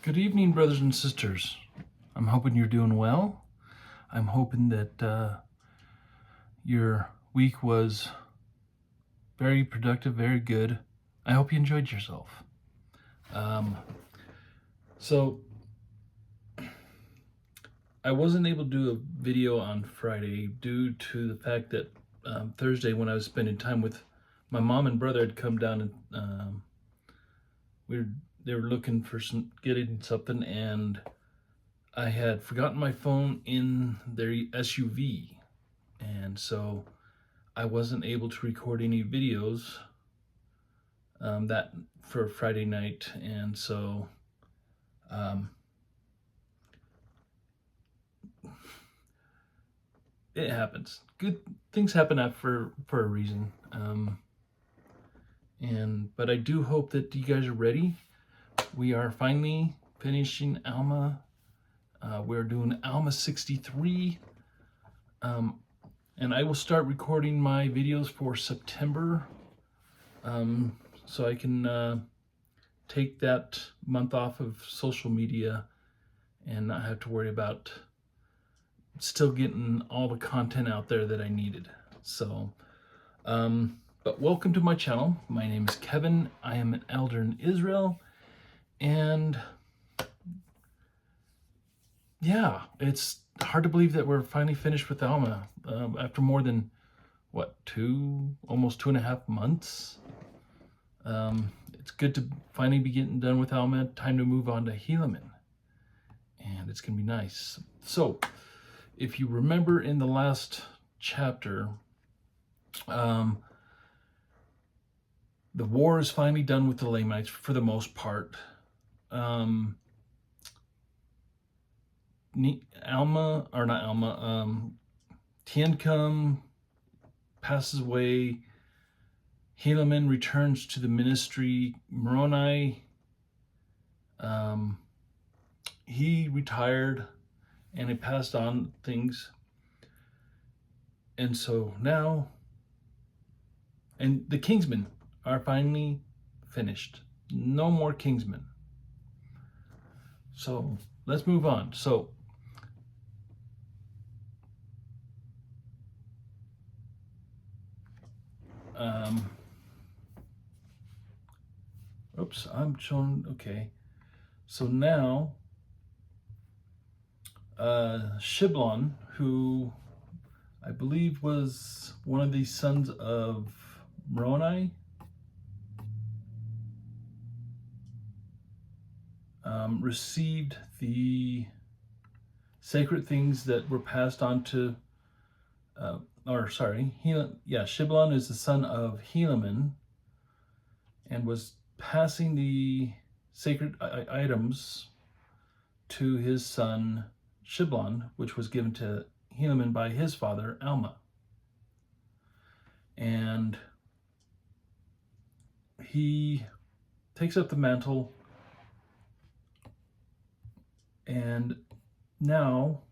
Good evening, brothers and sisters. I'm hoping you're doing well. I'm hoping that your week was very productive, very good. I hope you enjoyed yourself. So I wasn't able to do a video on Friday due to the fact that Thursday, when I was spending time with my mom and brother, had come down and they were looking for getting something, and I had forgotten my phone in their SUV, and so I wasn't able to record any videos that for Friday night, and so it happens. Good things happen for a reason, but I do hope that you guys are ready. We are finally finishing Alma. We're doing Alma 63. And I will start recording my videos for September, so I can take that month off of social media and not have to worry about still getting all the content out there that I needed. So, but welcome to my channel. My name is Kevin. I am an elder in Israel, and yeah, it's hard to believe that we're finally finished with Alma after more than almost 2.5 months. It's good to finally be getting done with Alma. Time to move on to Helaman, and it's gonna be nice. So if you remember in the last chapter, the war is finally done with the Lamanites for the most part. Tiancum passes away. Helaman returns to the ministry. Moronihah, he retired and he passed on things. And so now, and the Kingsmen are finally finished. No more Kingsmen. So let's move on. So oops, I'm showing, okay. So now, Shiblon, who I believe was one of the sons of Moronihah, received the sacred things that were passed on to, Shiblon is the son of Helaman and was passing the sacred items to his son Shiblon, which was given to Helaman by his father Alma. And he takes up the mantle, and now,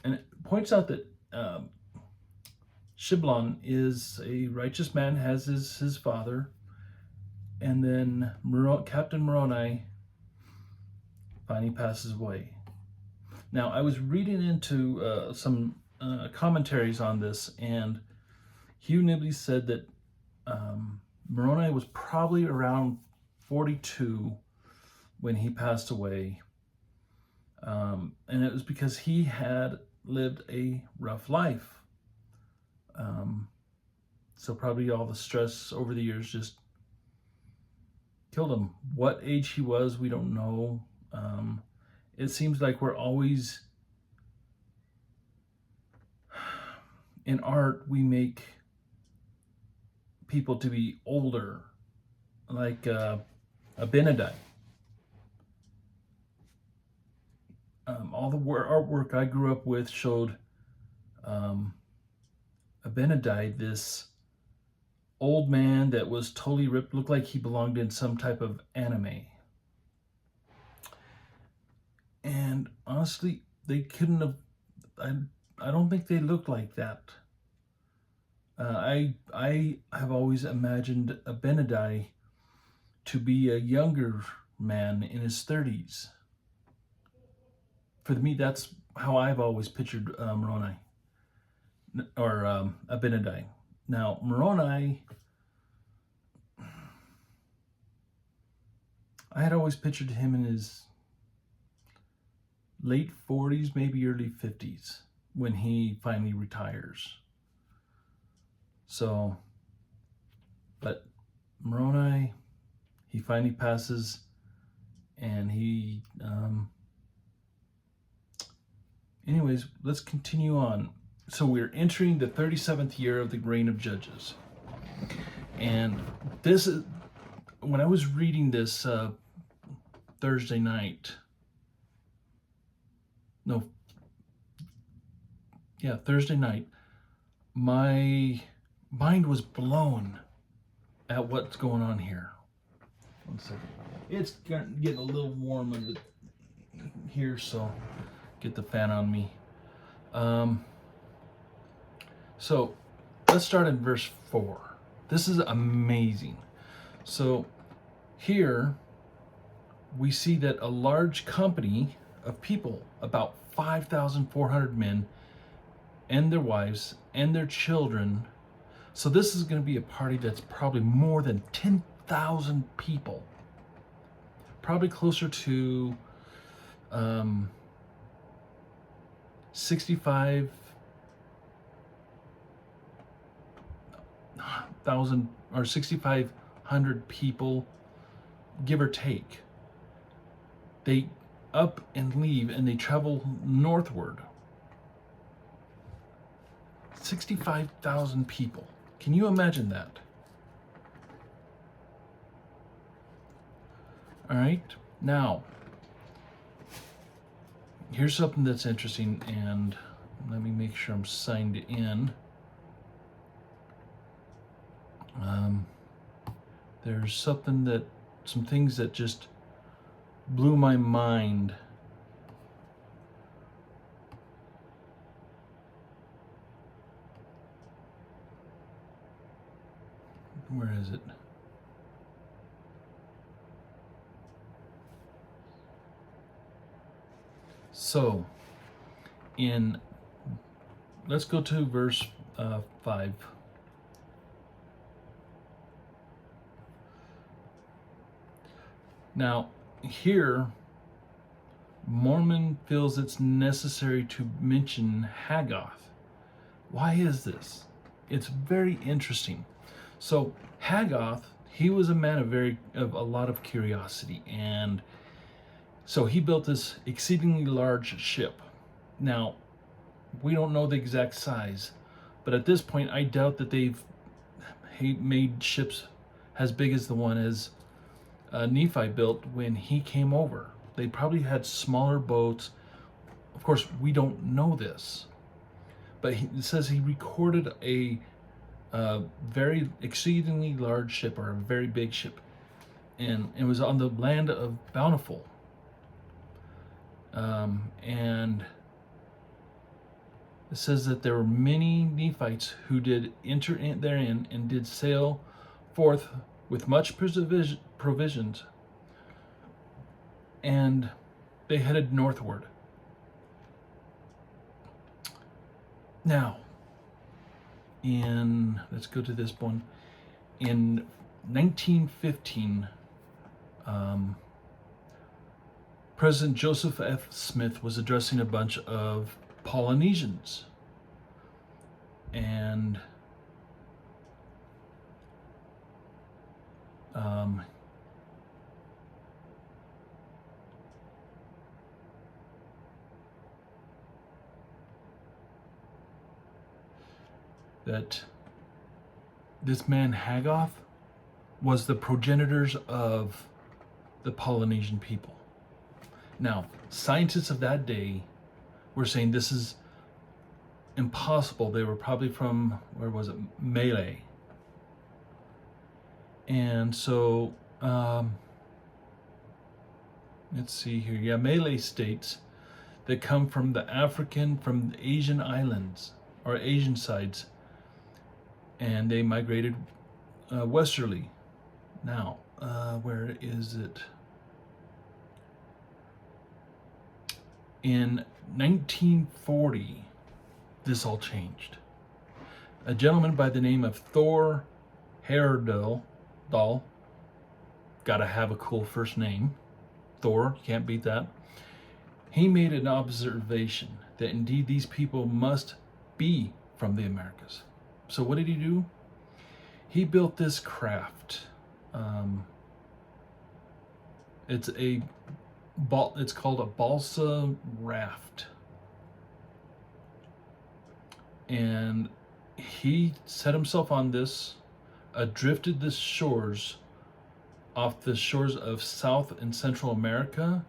and it points out that Shiblon is a righteous man, has his father, and then Captain Moronihah finally passes away. Now, I was reading into some commentaries on this, and Hugh Nibley said that Moronihah was probably around 42 when he passed away, and it was because he had lived a rough life. So probably all the stress over the years just killed him. What age he was, we don't know. It seems like we're always, in art, we make people to be older, like Abinadi. All the artwork I grew up with showed Abinadi, this old man that was totally ripped, looked like he belonged in some type of anime. And honestly, they couldn't have, I don't think they looked like that. I have always imagined Abinadi to be a younger man in his 30s. For me, that's how I've always pictured Moroni, or Abinadi. Now, Moroni, I had always pictured him in his late 40s, maybe early 50s, when he finally retires. So, but Moroni, he finally passes, and he, anyways, let's continue on. So we're entering the 37th year of the reign of Judges. And this is, when I was reading this Thursday night, my mind was blown at what's going on here. One second. It's getting a little warm under here, so get the fan on me. So let's start in verse 4. This is amazing. So here we see that a large company of people, about 5,400 men and their wives and their children. So this is going to be a party that's probably more than 10,000 people. Probably closer to 65,000 or 6,500 people, give or take. They up and leave and they travel northward. 65,000 people. Can you imagine that? All right. Now, here's something that's interesting, and let me make sure I'm signed in. There's some things that just blew my mind. Where is it? So, let's go to verse 5. Now, here, Mormon feels it's necessary to mention Hagoth. Why is this? It's very interesting. So, Hagoth, he was a man of a lot of curiosity, and so he built this exceedingly large ship. Now, we don't know the exact size, but at this point, I doubt that he made ships as big as the one as Nephi built when he came over. They probably had smaller boats. Of course, we don't know this, but it says he recorded a very exceedingly large ship, or a very big ship, and it was on the land of Bountiful. And it says that there were many Nephites who did enter in therein and did sail forth with much provisions, and they headed northward. Now, let's go to this one. In 1915, President Joseph F. Smith was addressing a bunch of Polynesians, and that this man Hagoth was the progenitors of the Polynesian people. Now, scientists of that day were saying this is impossible. They were probably from, where was it, Malay. And so, let's see here. Yeah, Malay states that come from the Asian islands, or Asian sides, and they migrated westerly. Now, where is it? In 1940, this all changed. A gentleman by the name of Thor Heyerdahl, gotta have a cool first name, Thor, you can't beat that. He made an observation that indeed these people must be from the Americas. So what did he do? He built this craft. It's called a balsa raft. And he set himself on this, drifted the shores off the shores of South and Central America,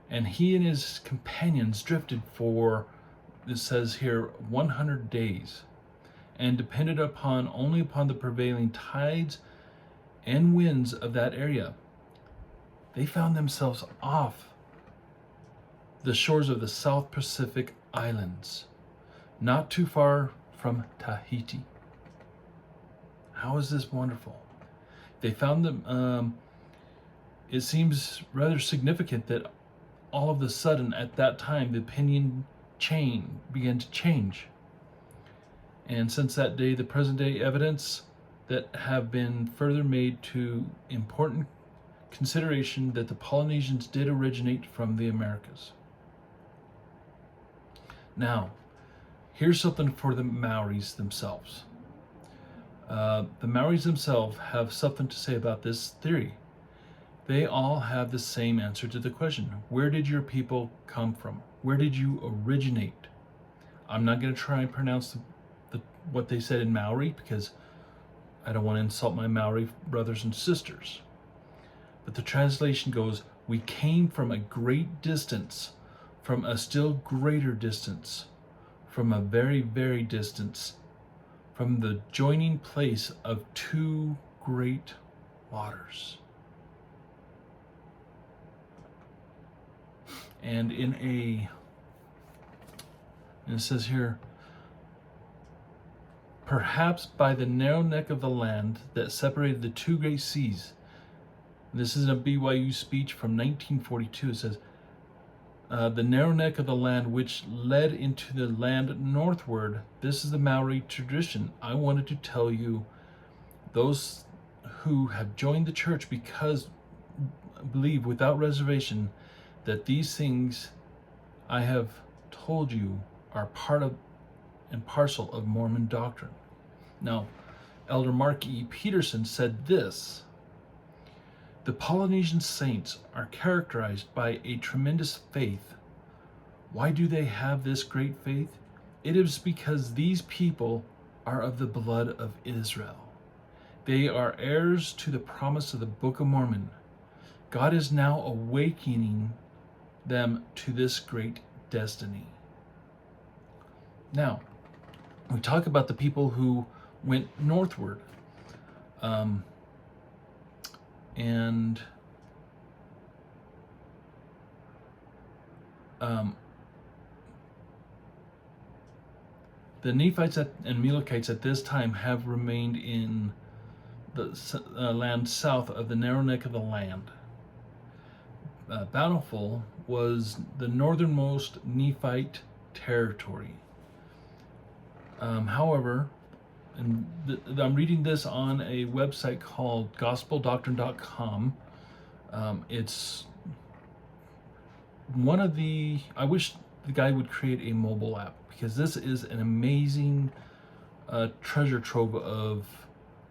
and he and his companions drifted for, it says here, 100 days, and depended only upon the prevailing tides and winds of that area. They found themselves off the shores of the South Pacific Islands, not too far from Tahiti. How is this wonderful? They found them, it seems rather significant that all of a sudden at that time the opinion chain began to change. And since that day, the present day evidence that have been further made to important consideration that the Polynesians did originate from the Americas. Now, here's something for the Maoris themselves. The Maoris themselves have something to say about this theory. They all have the same answer to the question: where did your people come from? Where did you originate? I'm not going to try and pronounce what they said in Maori, because I don't want to insult my Maori brothers and sisters. But the translation goes, we came from a great distance, from a still greater distance, from a very, very distance, from the joining place of two great waters. And it says here, perhaps by the narrow neck of the land that separated the two great seas. This is a BYU speech from 1942. It says, the narrow neck of the land which led into the land northward. This is the Maori tradition. I wanted to tell you, those who have joined the church because believe without reservation that these things I have told you are part of and parcel of Mormon doctrine. Now, Elder Mark E. Peterson said this: the Polynesian saints are characterized by a tremendous faith. Why do they have this great faith? It is because these people are of the blood of Israel. They are heirs to the promise of the Book of Mormon. God is now awakening them to this great destiny. Now, we talk about the people who went northward. The Nephites and Amalekites at this time have remained in the land south of the narrow neck of the land. Bountiful was the northernmost Nephite territory. However, and I'm reading this on a website called gospeldoctrine.com. It's one of I wish the guy would create a mobile app, because this is an amazing treasure trove of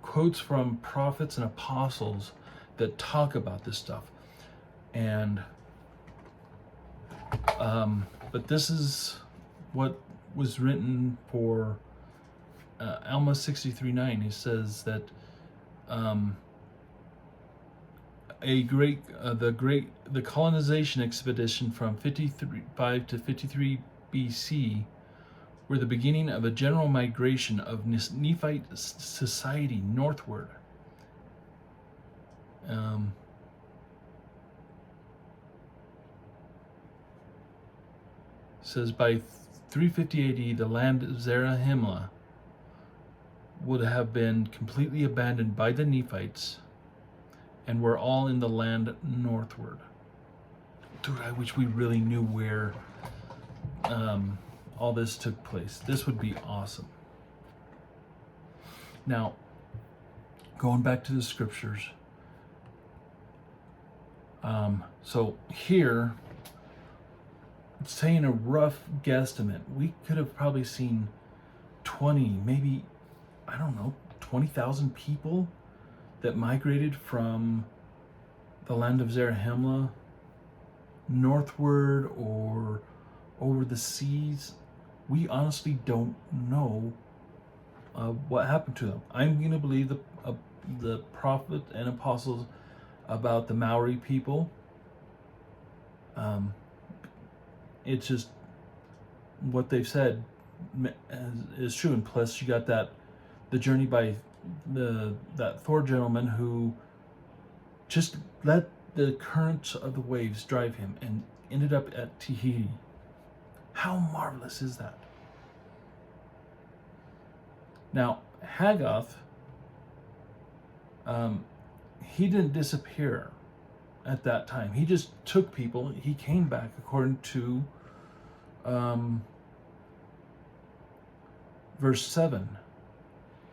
quotes from prophets and apostles that talk about this stuff. And but this is what was written for Alma 63:9. It says that the colonization expedition from 55 to 53 BC were the beginning of a general migration of Nephite society northward. Says by 350 AD, the land of Zarahemla would have been completely abandoned by the Nephites and were all in the land northward. Dude, I wish we really knew where all this took place. This would be awesome. Now, going back to the scriptures. So here, saying a rough guesstimate, we could have probably seen 20, maybe, I don't know, 20,000 people that migrated from the land of Zarahemla northward or over the seas. We honestly don't know what happened to them. I'm going to believe the prophet and apostles about the Maori people. It's just what they've said is true, and plus you got the journey by that Thor gentleman who just let the currents of the waves drive him and ended up at Tahiti. How marvelous is that? Now, Hagoth, he didn't disappear at that time. He just took people. He came back according to verse 7.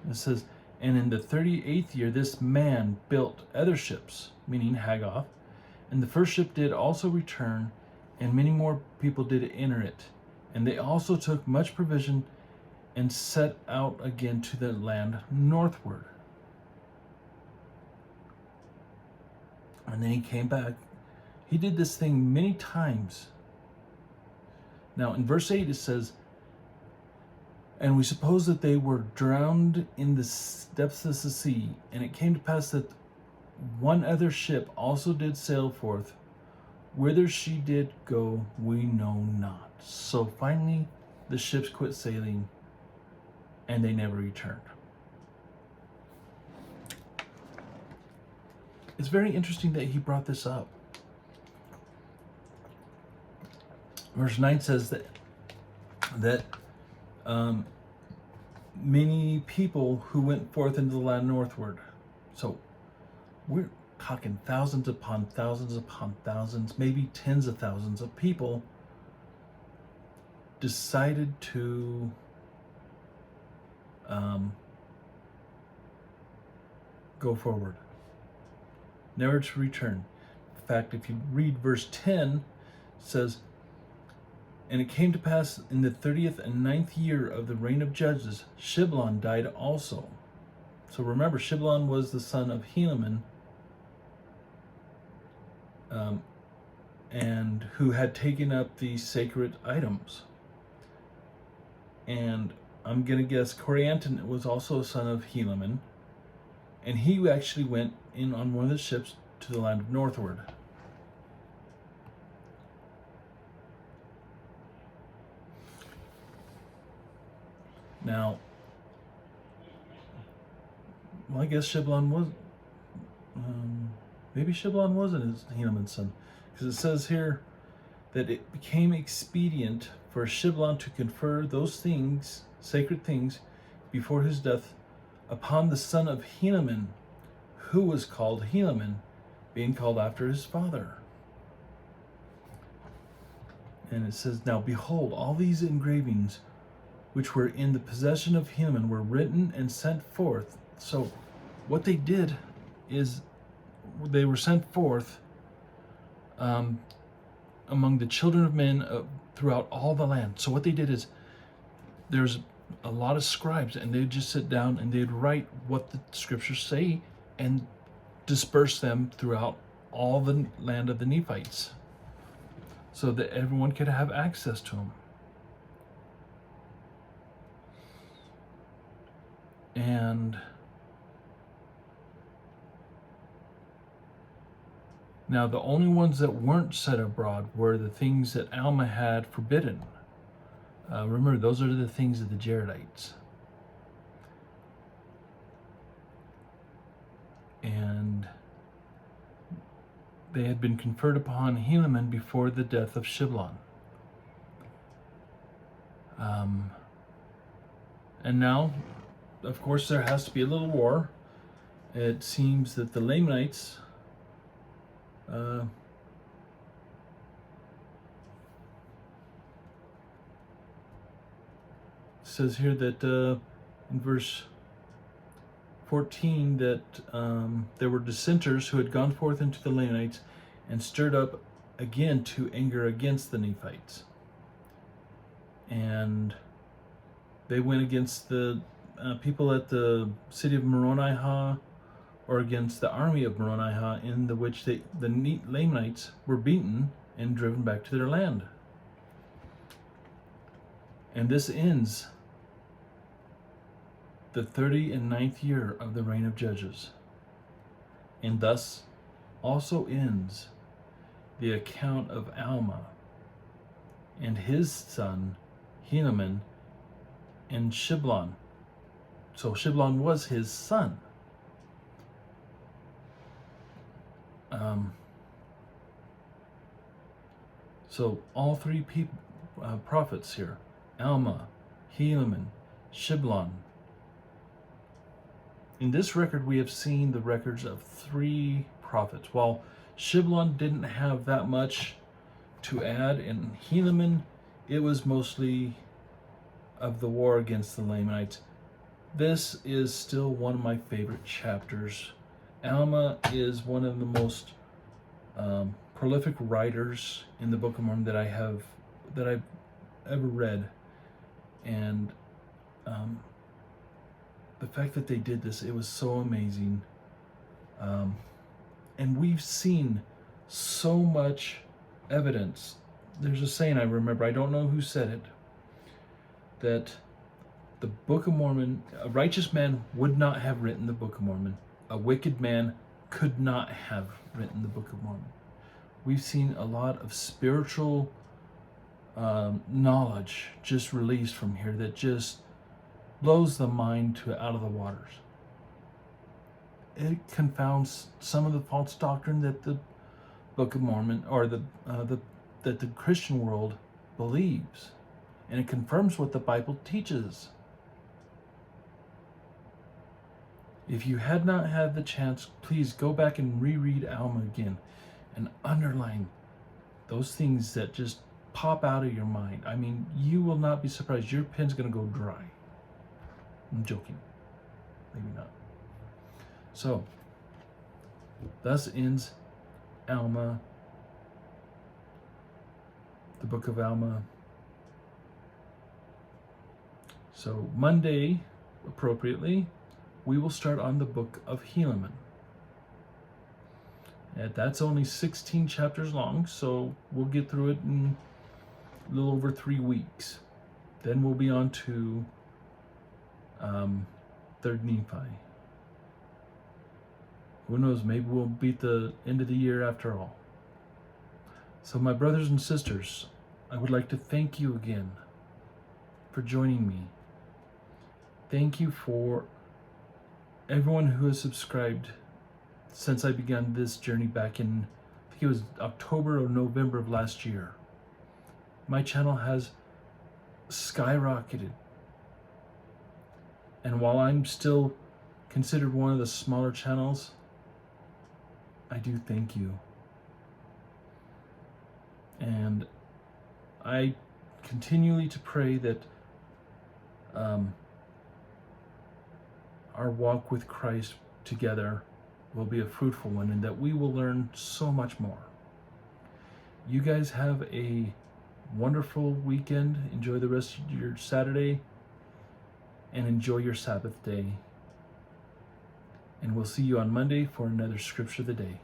It says, and in the 38th year, this man built other ships, meaning Hagoth, and the first ship did also return, and many more people did enter it. And they also took much provision and set out again to the land northward. And then he came back. He did this thing many times. Now in verse 8 it says, and we suppose that they were drowned in the depths of the sea. And it came to pass that one other ship also did sail forth. Whither she did go, we know not. So finally, the ships quit sailing, and they never returned. It's very interesting that he brought this up. Verse 9 says that many people who went forth into the land northward. So we're talking thousands upon thousands, maybe tens of thousands of people decided to go forward, never to return. In fact, if you read verse 10, it says, and it came to pass in the 30th and 9th year of the reign of judges, Shiblon died also. So remember, Shiblon was the son of Helaman, and who had taken up the sacred items. And I'm going to guess Corianton was also a son of Helaman, and he actually went in on one of the ships to the land of northward. Now, well, I guess Shiblon was, maybe Shiblon wasn't his Helaman's son, because it says here that it became expedient for Shiblon to confer those things, sacred things, before his death upon the son of Helaman, who was called Helaman, being called after his father. And it says, now behold, all these engravings which were in the possession of Helaman were written and sent forth. So what they did is they were sent forth among the children of men throughout all the land. So what they did is there's a lot of scribes, and they'd just sit down and they'd write what the scriptures say and disperse them throughout all the land of the Nephites so that everyone could have access to them. And now the only ones that weren't set abroad were the things that Alma had forbidden. Remember, those are the things of the Jaredites. And they had been conferred upon Helaman before the death of Shiblon. And now, of course, there has to be a little war. It seems that the Lamanites says here that in verse 14 that there were dissenters who had gone forth into the Lamanites and stirred up again to anger against the Nephites. And they went against the people at the city of Moronihah, or against the army of Moronihah, in the which the Lamanites were beaten and driven back to their land. And this ends the 39th year of the reign of Judges. And thus also ends the account of Alma and his son Helaman and Shiblon. So Shiblon was his son. So all three prophets here, Alma, Helaman, Shiblon. In this record, we have seen the records of three prophets. While Shiblon didn't have that much to add, and Helaman, it was mostly of the war against the Lamanites. This is still one of my favorite chapters. Alma is one of the most prolific writers in the Book of Mormon that I've ever read, and the fact that they did this, it was so amazing. And we've seen so much evidence. There's a saying I remember, I don't know who said it, that the Book of Mormon, a righteous man would not have written the Book of Mormon. A wicked man could not have written the Book of Mormon. We've seen a lot of spiritual knowledge just released from here that just blows the mind out of the waters. It confounds some of the false doctrine that the Book of Mormon, or that the Christian world believes, and it confirms what the Bible teaches. If you had not had the chance, please go back and reread Alma again and underline those things that just pop out of your mind. I mean, you will not be surprised. Your pen's going to go dry. I'm joking. Maybe not. So, thus ends Alma, the book of Alma. So, Monday, appropriately, we will start on the book of Helaman. And that's only 16 chapters long, so we'll get through it in a little over 3 weeks. Then we'll be on to 3rd Nephi. Who knows, maybe we'll beat the end of the year after all. So my brothers and sisters, I would like to thank you again for joining me. Thank you for everyone who has subscribed since I began this journey back in, I think it was October or November of last year. My channel has skyrocketed. And while I'm still considered one of the smaller channels, I do thank you. And I continually to pray that our walk with Christ together will be a fruitful one, and that we will learn so much more. You guys have a wonderful weekend. Enjoy the rest of your Saturday, and enjoy your Sabbath day. And we'll see you on Monday for another Scripture of the Day.